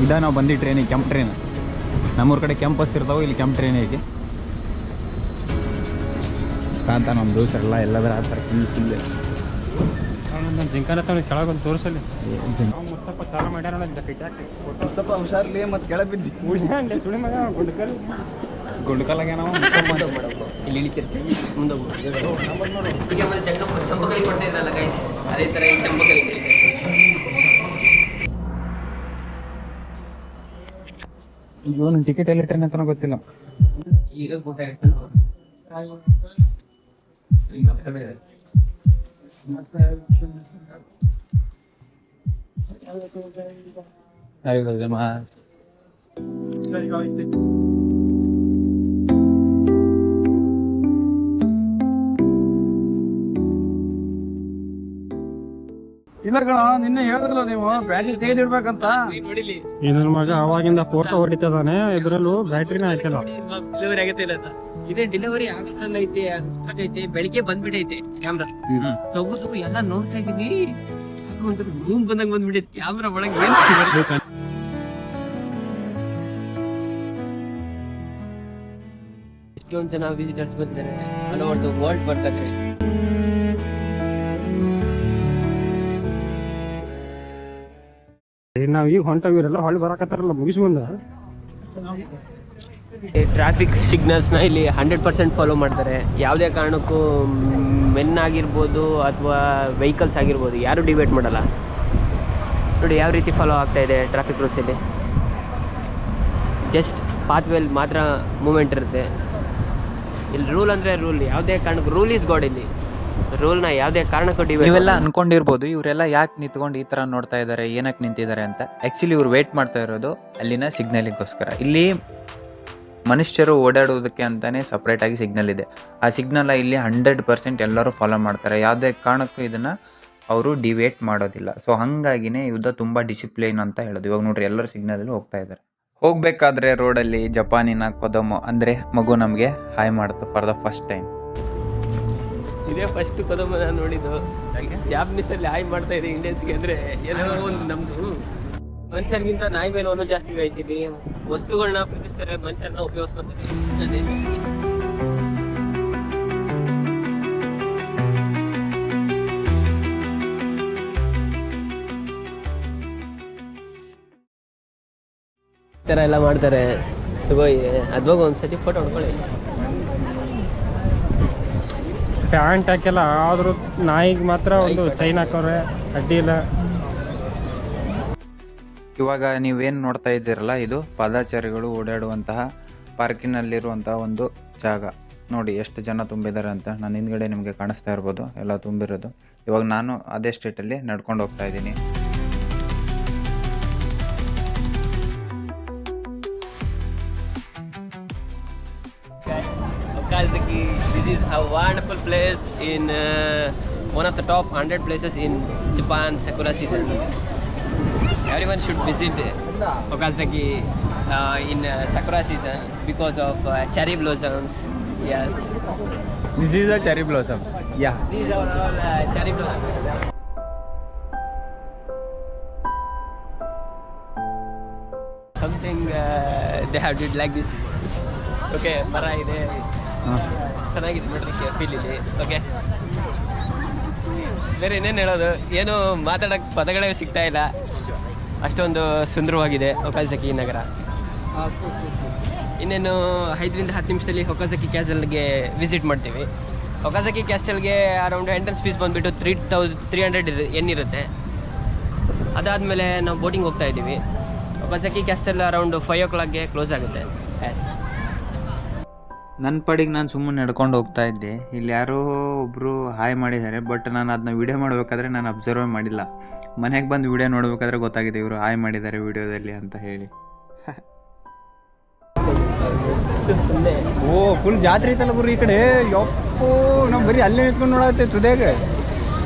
ಇದ ನಾವು ಬಂದಿದ್ದು ಟ್ರೈನಿಗೆ, ಕೆಂಪು ಟ್ರೈನ್. ನಮ್ಮೂರ ಕಡೆ ಕೆಂಪು ಬಸ್ ಇರ್ತಾವೆ, ಇಲ್ಲಿ ಕೆಂಪು ಟ್ರೈನ್ ಐತಿ ಅಂತ ನಮ್ಮ ದೋಸ್ತರೆಲ್ಲ ಎಲ್ಲದರ ಆಗ್ತಾರೆ. ಫುಲ್ ಜಿಂಕನ ಕೆಳಗೊಂದು ತೋರಿಸಲಿ. ಮುತ್ತಪ್ಪ ಚಾಲ ಮಾಡ್ಯಾರ ಮುತ್ತಪ್ಪ ಹುಷಾರ್ಲಿ ಮತ್ತು ಕೆಳಗೆ ಬಿದ್ದಿ ಸುಳಿ ಮಗ ಗುಂಡ್ಕಲ್ಲಾಗೆ ನಾವು ಇಲ್ಲಿ ಇಳಿತಿರ್ತೀವಿ. ಮುಂದೆ ಚಂಪಕಲಿ ಕೊಡ್ತಾ ಇದ್ದಲ್ಲ ಗೈಸ್, ಅದೇ ಥರ ಚಂಪಕಲಿ ಇವನು ಟಿಕೆಟ್ ಎಲ್ಲಿ ಟ್ರೈನ್ ಅಂತ ಗೊತ್ತಿಲ್ಲ. ಈಗ ಊಟ ಇಲ್ಲ ಕಣ, ನಿನ್ನೆ ಹೇಳಿದ್ರಲ್ಲ ನೀವು ಬ್ಯಾಟ್ರಿ ತೆಗೆದಿಡ್ಬೇಕಂತ. ಇದ್ರ ಮಗ ಅವಾಗಿಂದ ಫೋಟೋ ಹೊಡಿತದಾನೆ, ಇದ್ರಲ್ಲೂ ಬ್ಯಾಟ್ರಿನ ಹಾಕಿಲ್ಲ. ಡೆಲಿವರಿ ಆಗತ್ತೆ ಇಲ್ಲ ಅಂತ. ಇದೇ ಡೆಲಿವರಿ ಆಗತ್ತಲ್ಲ ಐತೆ, ಬೆಳಿಗ್ಗೆ ಬಂದ್ಬಿಟ್ಟೈತೆ ಕ್ಯಾಮ್ರಾ. ತಗೋದು ಎಲ್ಲ ನೋಡ್ತಾ ಇದೀನಿ, ರೂಮ್ ಬಂದಂಗ್ ಬಂದ್ಬಿಟ್ಟೈತೆ ಕ್ಯಾಮ್ರಾ ಒಳಗೆ. ಎಷ್ಟೊಂದು ಜನ ವಿಸಿಟರ್ಸ್ ಬರ್ತಾರೆ, ಒಂದು ವರ್ಲ್ಡ್ ಬರ್ತಾರೆ. ನಾವ್ ಈಗ ಹೊಂಟವಿರಲ್ಲ, ಹೊಳ್ಳಿ ಬರಾಕತ್ತಾರಲ್ಲ ಮುಗಿಸ್ಕೊಂಡ. ಟ್ರಾಫಿಕ್ ಸಿಗ್ನಲ್ಸ್ನ ಇಲ್ಲಿ 100% ಫಾಲೋ ಮಾಡ್ತಾರೆ. ಯಾವುದೇ ಕಾರಣಕ್ಕೂ ಮೆನ್ ಆಗಿರ್ಬೋದು ಅಥವಾ ವೆಹಿಕಲ್ಸ್ ಆಗಿರ್ಬೋದು, ಯಾರು ಡಿವೈಡ್ ಮಾಡಲ್ಲ. ನೋಡಿ ಯಾವ ರೀತಿ ಫಾಲೋ ಆಗ್ತಾ ಇದೆ ಟ್ರಾಫಿಕ್ ರೂಲ್ಸಲ್ಲಿ. ಜಸ್ಟ್ ಪಾತ್ವೇಲ್ ಮಾತ್ರ ಮೂಮೆಂಟ್ ಇರುತ್ತೆ. ಇಲ್ಲಿ ರೂಲ್ ಅಂದರೆ ರೂಲ್, ಯಾವುದೇ ಕಾರಣಕ್ಕೂ ರೂಲ್ ಈಸ್ ಗಾಡ್. ಇಲ್ಲಿ ರೂಲ್ನ ಯಾವುದೇ ಕಾರಣಕ್ಕೂ ಡಿವೈಡ್. ನೀವೆಲ್ಲ ಅನ್ಕೊಂಡಿರ್ಬೋದು ಇವರೆಲ್ಲ ಯಾಕೆ ನಿಂತ್ಕೊಂಡು ಈ ಥರ ನೋಡ್ತಾ ಇದ್ದಾರೆ, ಏನಕ್ಕೆ ನಿಂತಿದ್ದಾರೆ ಅಂತ. ಆ್ಯಕ್ಚುಲಿ ಇವ್ರು ವೇಟ್ ಮಾಡ್ತಾ ಇರೋದು ಅಲ್ಲಿನ ಸಿಗ್ನಲಿಗೋಸ್ಕರ. ಇಲ್ಲಿ ಮನುಷ್ಯರು ಓಡಾಡೋದಕ್ಕೆ ಅಂತಲೇ ಸಪ್ರೇಟಾಗಿ ಸಿಗ್ನಲ್ ಇದೆ. ಆ ಸಿಗ್ನಲ್ ಇಲ್ಲಿ 100% ಎಲ್ಲರೂ ಫಾಲೋ ಮಾಡ್ತಾರೆ. ಯಾವುದೇ ಕಾರಣಕ್ಕೂ ಇದನ್ನು ಅವರು ಡಿವೇಟ್ ಮಾಡೋದಿಲ್ಲ. ಸೊ ಹಾಗಾಗಿನೇ ಯುದ್ಧ ತುಂಬ ಡಿಸಿಪ್ಲೈನ್ ಅಂತ ಹೇಳೋದು. ಇವಾಗ ನೋಡ್ರಿ ಎಲ್ಲರೂ ಸಿಗ್ನಲಲ್ಲಿ ಹೋಗ್ತಾ ಇದ್ದಾರೆ. ಹೋಗಬೇಕಾದ್ರೆ ರೋಡಲ್ಲಿ ಜಪಾನಿನ ಕೊದೊಮೊ ಅಂದರೆ ಮಗು ನಮಗೆ ಹಾಯ್ ಮಾಡ್ತು ಫಾರ್ ದ ಫಸ್ಟ್ ಟೈಮ್. ಇದೇ ಫಸ್ಟ್ ಕೊದೊಮೊ ನಾನು ನೋಡಿದ್ದು. ಜಾಪನೀಸಲ್ಲಿ ಹಾಯ್ ಮಾಡ್ತಾ ಇದೆ ಇಂಡಿಯನ್ಸ್ಗೆ. ಅಂದರೆ ಏನೋ ಒಂದು ನಮ್ಮದು ಮನುಷ್ಯರಿಗಿಂತ ನಾಯಿ ಮೇಲೆ ಒಂದು ಜಾಸ್ತಿ ಕಾಯ್ತೀವಿ. ವಸ್ತುಗಳನ್ನ ಪ್ರೀತಿಸ್ತಾರೆ, ಮನುಷ್ಯರನ್ನ ಉಪಯೋಗಿಸ್ಕೊತಾರೆ. ಈ ಥರ ಎಲ್ಲ ಮಾಡ್ತಾರೆ. ಸುಗೋಯಿದೆ ಅದ್ವಾಗ ಒಂದ್ಸತಿ ಫೋಟೋ ಹೊಡ್ಕೊಳ್ಳಿ. ಪ್ಯಾಂಟ್ ಹಾಕಿಲ್ಲ, ಆದ್ರೂ ನಾಯಿಗೆ ಮಾತ್ರ ಒಂದು ಚೈನ್ ಹಾಕೋರೆ, ಅಡ್ಡಿ ಇಲ್ಲ. ಇವಾಗ ನೀವೇನು ನೋಡ್ತಾ ಇದ್ದೀರಲ್ಲ, ಇದು ಪಾದಚಾರಿಗಳು ಓಡಾಡುವಂತಹ ಪಾರ್ಕಿನಲ್ಲಿರುವಂತಹ ಒಂದು ಜಾಗ. ನೋಡಿ ಎಷ್ಟು ಜನ ತುಂಬಿದ್ದಾರೆ ಅಂತ. ನಾನು ಹಿಂದ್ಗಡೆ ನಿಮಗೆ ಕಾಣಿಸ್ತಾ ಇರ್ಬೋದು ಎಲ್ಲ ತುಂಬಿರೋದು. ಇವಾಗ ನಾನು ಅದೇ ಸ್ಟ್ರೀಟಲ್ಲಿ ನಡ್ಕೊಂಡು ಹೋಗ್ತಾ ಇದ್ದೀನಿ. Okazaki, this is a wonderful place in one of the top 100 places in Japan Sakura season. Everyone should visit Okazaki in Sakura season because of cherry blossoms. Yes. This is the cherry blossoms. Yeah. These are all cherry blossoms. Something they have did like this. Okay, ಮರ ಇದೆ, ಚೆನ್ನಾಗಿದೆ ನೋಡೋದಕ್ಕೆ feel ಇದೆ. Okay, ಬೇರೆ ಇನ್ನೇನು ಹೇಳೋದು, ಏನು ಮಾತಾಡೋಕ್ಕೆ ಪದಗಳೇ ಸಿಗ್ತಾ ಇಲ್ಲ. ಅಷ್ಟೊಂದು ಸುಂದರವಾಗಿದೆ ಒಕಾಜಾಕಿ ನಗರ. ಇನ್ನೇನು 5ರಿಂದ 10 ನಿಮಿಷದಲ್ಲಿ ಒಕಾಜಾಕಿ ಕ್ಯಾಸಲ್ಗೆ ವಿಸಿಟ್ ಮಾಡ್ತೀವಿ. ಒಕಾಜಾಕಿ ಕ್ಯಾಸ್ಟಲ್ಗೆ ಅರೌಂಡ್ ಎಂಟ್ರೆನ್ಸ್ ಫೀಸ್ ಬಂದುಬಿಟ್ಟು 300 ಯೆನ್ ಇರುತ್ತೆ. ಅದಾದಮೇಲೆ ನಾವು ಬೋಟಿಂಗ್ ಹೋಗ್ತಾ ಇದ್ದೀವಿ. ಒಕಾಜಾಕಿ ಕ್ಯಾಸ್ಟಲ್ ಅರೌಂಡ್ 5 o'clockಗೆ ಕ್ಲೋಸ್ ಆಗುತ್ತೆ. ನನ್ನ ಪಾಡಿಗೆ ನಾನು ಸುಮ್ಮನೆ ನಡ್ಕೊಂಡು ಹೋಗ್ತಾ ಇದ್ದೆ. ಇಲ್ಲಿ ಯಾರೋ ಒಬ್ಬರು ಹಾಯ್ ಮಾಡಿದ್ದಾರೆ, ಬಟ್ ನಾನು ಅದನ್ನ ವೀಡಿಯೋ ಮಾಡಬೇಕಾದ್ರೆ ನಾನು ಅಬ್ಸರ್ವೇ ಮಾಡಿಲ್ಲ. ಮನೆಗೆ ಬಂದು ವೀಡಿಯೋ ನೋಡಬೇಕಾದ್ರೆ ಗೊತ್ತಾಗಿದೆ ಇವರು ಹಾಯ್ ಮಾಡಿದ್ದಾರೆ ವೀಡಿಯೋದಲ್ಲಿ ಅಂತ ಹೇಳಿ. ಸುಮ್ಮನೆ. ಓ ಫುಲ್ ಜಾತ್ರೆ ಐತಲ್ಲ ಗುರು ಈ ಕಡೆ. ಯಪ್ಪೋ ನಾವು ಬರೀ ಅಲ್ಲೇ ನಿಂತ್ಕೊಂಡು ನೋಡತ್ತೆ ತುದೇಗ.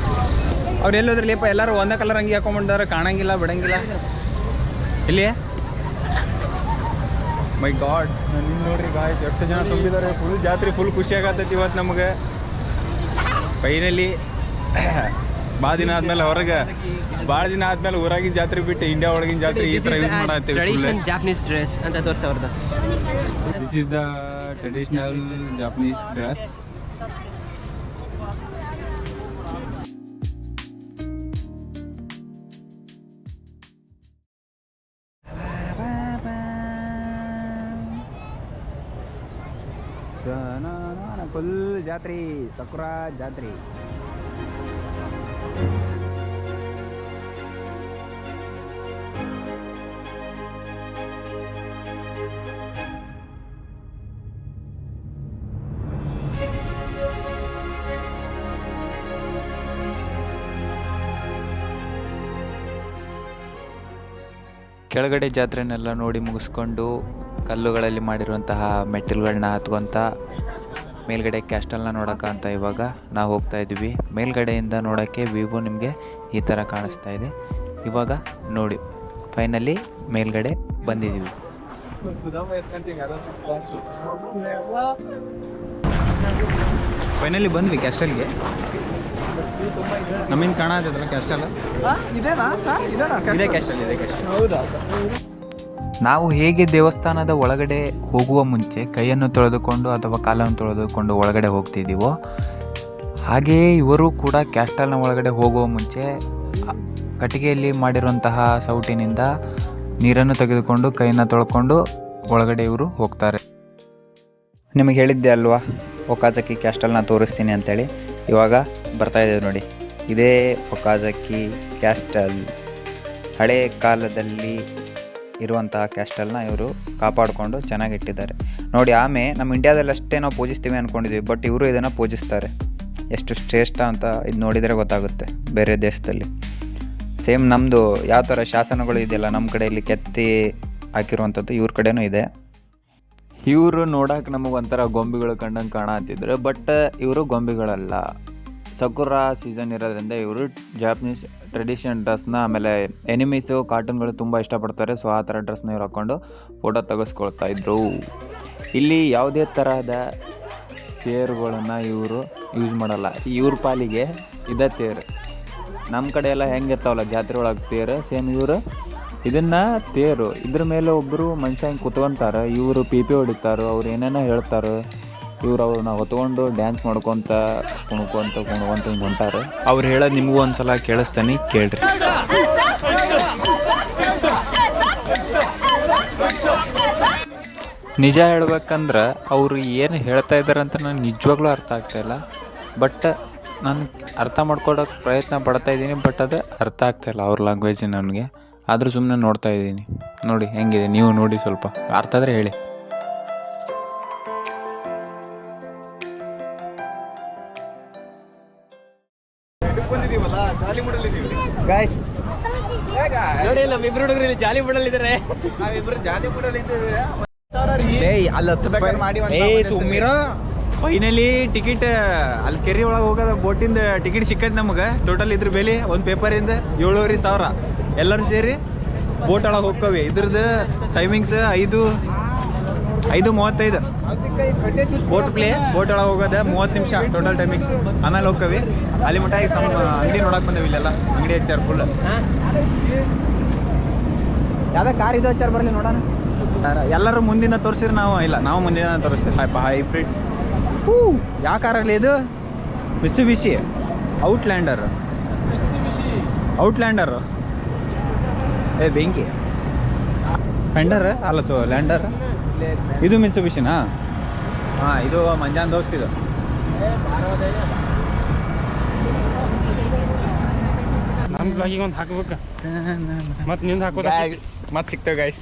ಅವ್ರು ಎಲ್ಲೋದ್ರಲ್ಲಿಪ್ಪ ಎಲ್ಲರೂ ಒಂದೇ ಕಲರ್ ಅಂಗಿ ಹಾಕೊಂಡ್ಬಂದಾರ, ಕಾಣಂಗಿಲ್ಲ ಬಿಡಂಗಿಲ್ಲ. ಇಲ್ಲಿ ಮೈ ಗಾಡ್, ನಾನು ನೋಡ್ರಿ ಗಾಯ್ಸ್ ಎಷ್ಟು ಜನ ತುಂಬಿದ್ದಾರೆ. ಫುಲ್ ಜಾತ್ರೆ ಫುಲ್ ಖುಷಿ ಆಗತ್ತೈತಿ ಇವತ್ತು ನಮಗೆ. ಫೈನಲಿ ಭಾಳ ದಿನ ಆದ್ಮೇಲೆ ಹೊರಗೆ, ಭಾಳ ದಿನ ಆದ್ಮೇಲೆ ಊರಾಗಿನ ಜಾತ್ರೆ ಬಿಟ್ಟು ಇಂಡಿಯಾ ಒಳಗಿನ ಜಾತ್ರೆ ಈ ಥರ ಯೂಸ್ ಮಾಡತ್ತೀವಿ. ಟ್ರೆಡಿಷನಲ್ ಜಾಪನೀಸ್ ಡ್ರೆಸ್ ಅಂತ ತೋರಿಸವ್ರದ. This is the traditional Japanese dress. Full ಜಾತ್ರೆ, ಸಕುರಾ ಜಾತ್ರೆ. ಕೆಳಗಡೆ ಜಾತ್ರೆನೆಲ್ಲ ನೋಡಿ ಮುಗಿಸ್ಕೊಂಡು ಕಲ್ಲುಗಳಲ್ಲಿ ಮಾಡಿರುವಂತಹ ಮೆಟ್ಟಿಲುಗಳನ್ನ ಹತ್ಕೊಂತ ಮೇಲ್ಗಡೆ ಕ್ಯಾಸ್ಟಲ್ನ ನೋಡೋಕೆ ಅಂತ ಇವಾಗ ನಾವು ಹೋಗ್ತಾ ಇದ್ವಿ. ಮೇಲ್ಗಡೆಯಿಂದ ನೋಡೋಕ್ಕೆ ವ್ಯೂ ನಿಮಗೆ ಈ ಥರ ಕಾಣಿಸ್ತಾ ಇದೆ. ಇವಾಗ ನೋಡಿ ಫೈನಲಿ ಮೇಲ್ಗಡೆ ಬಂದಿದ್ದೀವಿ. ಫೈನಲಿ ಬಂದ್ವಿ ಕ್ಯಾಸ್ಟಲ್ಗೆ. ನಮ್ಮಿಂದ ಕಾಣತ್ತದಲ್ಲ ಕ್ಯಾಸ್ಟಲ್. ಇದೇ ಕ್ಯಾಸ್ಟಲ್, ಇದೇ ಕ್ಯಾಸ್ಟಲ್. ಹೌದಾ? ನಾವು ಹೇಗೆ ದೇವಸ್ಥಾನದ ಒಳಗಡೆ ಹೋಗುವ ಮುಂಚೆ ಕೈಯನ್ನು ತೊಳೆದುಕೊಂಡು ಅಥವಾ ಕಾಲನ್ನು ತೊಳೆದುಕೊಂಡು ಒಳಗಡೆ ಹೋಗ್ತಿದ್ದೀವೋ ಹಾಗೆಯೇ ಇವರು ಕೂಡ ಕ್ಯಾಸ್ಟಲ್ನ ಒಳಗಡೆ ಹೋಗುವ ಮುಂಚೆ ಕಟ್ಟಿಗೆಯಲ್ಲಿ ಮಾಡಿರುವಂತಹ ಸೌಟಿನಿಂದ ನೀರನ್ನು ತೆಗೆದುಕೊಂಡು ಕೈಯನ್ನು ತೊಳ್ಕೊಂಡು ಒಳಗಡೆ ಇವರು ಹೋಗ್ತಾರೆ. ನಿಮಗೆ ಹೇಳಿದ್ದೆ ಅಲ್ವಾ ಒಕಾಜಕಿ ಕ್ಯಾಸ್ಟಲ್ನ ತೋರಿಸ್ತೀನಿ ಅಂತೇಳಿ. ಇವಾಗ ಬರ್ತಾಯಿದ್ದೇವೆ ನೋಡಿ. ಇದೇ ಒಕಾಜಕಿ ಕ್ಯಾಸ್ಟಲ್. ಹಳೆ ಕಾಲದಲ್ಲಿ ಇರುವಂತಹ ಕ್ಯಾಸ್ಟಲ್ನ ಇವರು ಕಾಪಾಡಿಕೊಂಡು ಚೆನ್ನಾಗಿಟ್ಟಿದ್ದಾರೆ ನೋಡಿ. ಆಮೆ ನಮ್ಮ ಇಂಡಿಯಾದಲ್ಲಿ ಅಷ್ಟೇ ನಾವು ಪೂಜಿಸ್ತೀವಿ ಅಂದ್ಕೊಂಡಿದ್ವಿ, ಬಟ್ ಇವರು ಇದನ್ನು ಪೂಜಿಸ್ತಾರೆ. ಎಷ್ಟು ಶ್ರೇಷ್ಠ ಅಂತ ಇದು ನೋಡಿದರೆ ಗೊತ್ತಾಗುತ್ತೆ. ಬೇರೆ ದೇಶದಲ್ಲಿ ಸೇಮ್ ನಮ್ಮದು ಯಾವ ಥರ ಶಾಸನಗಳು ಇದೆಯಲ್ಲ ನಮ್ಮ ಕಡೆಯಲ್ಲಿ ಕೆತ್ತಿ ಹಾಕಿರುವಂಥದ್ದು ಇವ್ರ ಕಡೆನೂ ಇದೆ. ಇವರು ನೋಡೋಕೆ ನಮಗೆ ಒಂಥರ ಗೊಂಬೆಗಳು ಕಂಡಂಗೆ ಕಾಣತ್ತಿದ್ರು, ಬಟ್ ಇವರು ಗೊಂಬೆಗಳಲ್ಲ. ಸಕುರಾ ಸೀಸನ್ ಇರೋದ್ರಿಂದ ಇವರು ಜಾಪನೀಸ್ ಟ್ರೆಡಿಷನಲ್ ಡ್ರೆಸ್ನ, ಆಮೇಲೆ ಎನಿಮೀಸು ಕಾರ್ಟೂನ್ಗಳು ತುಂಬ ಇಷ್ಟಪಡ್ತಾರೆ. ಸೊ ಆ ಥರ ಡ್ರೆಸ್ನ ಇವ್ರು ಹಾಕ್ಕೊಂಡು ಫೋಟೋ ತೆಗೆಸ್ಕೊಳ್ತಾ ಇದ್ರು. ಇಲ್ಲಿ ಯಾವುದೇ ತರಹದ ತೇರುಗಳನ್ನು ಇವರು ಯೂಸ್ ಮಾಡಲ್ಲ. ಇವ್ರ ಪಾಲಿಗೆ ಇದೇ ತೇರು. ನಮ್ಮ ಕಡೆ ಎಲ್ಲ ಹೆಂಗಿರ್ತಾವಲ್ಲ ಜಾತ್ರೆ ಒಳಗೆ ತೇರು, ಸೇಮ್ ಇವರು ಇದನ್ನು ತೇರು. ಇದ್ರ ಮೇಲೆ ಒಬ್ಬರು ಮನುಷ್ಯ ಹಿಂಗೆ ಕುತ್ಕೊಂತಾರೆ, ಇವರು ಪಿ ಹೊಡಿತಾರೆ, ಅವ್ರು ಏನೇನೋ ಹೇಳ್ತಾರೆ. ಇವ್ರು ಅವ್ರನ್ನ ಹೊತ್ಕೊಂಡು ಡ್ಯಾನ್ಸ್ ಮಾಡ್ಕೊತ ಕುಣ್ಕೊಂತ ಹಿಂಗೆ ಹೊಂಟಾರೆ. ಅವ್ರು ಹೇಳೋದು ನಿಮಗೂ ಒಂದ್ಸಲ ಕೇಳಿಸ್ತಾನೆ, ಕೇಳ್ರಿ. ನಿಜ ಹೇಳ್ಬೇಕಂದ್ರೆ ಅವರು ಏನು ಹೇಳ್ತಾ ಇದ್ದಾರೆ ಅಂತ ನನಗೆ ನಿಜವಾಗ್ಲೂ ಅರ್ಥ ಆಗ್ತಾಯಿಲ್ಲ. ಬಟ್ ನಾನು ಅರ್ಥ ಮಾಡ್ಕೊಳೋಕ್ಕೆ ಪ್ರಯತ್ನ ಪಡ್ತಾ ಇದ್ದೀನಿ, ಬಟ್ ಅದು ಅರ್ಥ ಆಗ್ತಾಯಿಲ್ಲ ಅವ್ರ ಲ್ಯಾಂಗ್ವೇಜ್ ನನಗೆ. ಆದರೂ ಸುಮ್ಮನೆ ನೋಡ್ತಾ ಇದ್ದೀನಿ. ನೋಡಿ ಹೆಂಗಿದೆ, ನೀವು ನೋಡಿ ಸ್ವಲ್ಪ ಅರ್ಥ ಆದರೆ ಹೇಳಿ. ಗಾಯ್ಸ್ ನೋಡಿ ನಮ್ಮಿಬ್ರು ಹುಡುಗರು ಇಲ್ಲಿ ಜಾಲಿ ಮೂಡಲ್ಲಿದ್ದಾರೆ. ನಾವಿಬ್ರು ಜಾಲಿ ಮೂಡಲ್ಲಿದ್ದೇವೆ. ಸುಮ್ಮಿರೋ. ಫೈನಲಿ ಟಿಕೆಟ್ ಅಲ್ಲಿ ಕೆರೆ ಒಳಗೆ ಹೋಗೋದ ಬೋಟಿಂದ ಟಿಕೆಟ್ ಸಿಕ್ಕೈತೆ ನಮಗೆ. ಟೋಟಲ್ ಇದ್ರ ಬೆಲೆ ಒಂದು ಪೇಪರಿಂದ 7,500. ಎಲ್ಲರೂ ಸೇರಿ ಬೋಟ್ ಒಳಗೆ ಹೋಗ್ಕವಿ. ಇದ್ರದ್ದು ಟೈಮಿಂಗ್ಸ್ 5:35 ಬೋಟ್ ಒಳಗೆ ಹೋಗೋದ 30 ನಿಮಿಷ ಟೋಟಲ್ ಟೈಮಿಂಗ್ಸ್. ಆಮೇಲೆ ಹೋಗ್ಕವಿ. ಅಲ್ಲಿ ಮಟ್ಟ ಈಗ ಅಂಗಡಿ ನೋಡಕ್ಕೆ ಬಂದೇವಿ. ಇಲ್ಲೆಲ್ಲ ಅಂಗಡಿ ಹಚ್ಚಾರ ಫುಲ್. ಯಾವುದೇ ಕಾರ್ ಇದು ಹಚ್ಚಾರ ಬರಲಿ ನೋಡೋಣ. ಎಲ್ಲರೂ ಮುಂದಿನ ತೋರಿಸಿದ್ರೆ ನಾವು ಮುಂದಿನ ತೋರಿಸ್ತೀವಿ. ಹೈಬ್ರಿಡ್ ಯಾವ ಕಾರಲ್ಲಿ ಇದು? ಮಿತ್ಸುಬಿಷಿ ಔಟ್ಲ್ಯಾಂಡರ್. ಬೆಂಕಿ ಫೆಂಡರ್ ಅಲ್ಲತ್ತು ಲ್ಯಾಂಡರ್. ಇದು ಮಿತ್ಸುಬಿಷಿನಾ? ಹಾಂ, ಇದು ಮಂಜಾನ್ ದೋಸ್ತ್. ಇದು ನಮ್ಮ ಬ್ಲಾಗಿಗೆ ಒಂದು ಹಾಕ್ಬೇಕು, ಮತ್ತು ನಿಂದು ಹಾಕೋದು ಮತ್ತೆ ಸಿಗ್ತೇವೆ ಗೈಸ್.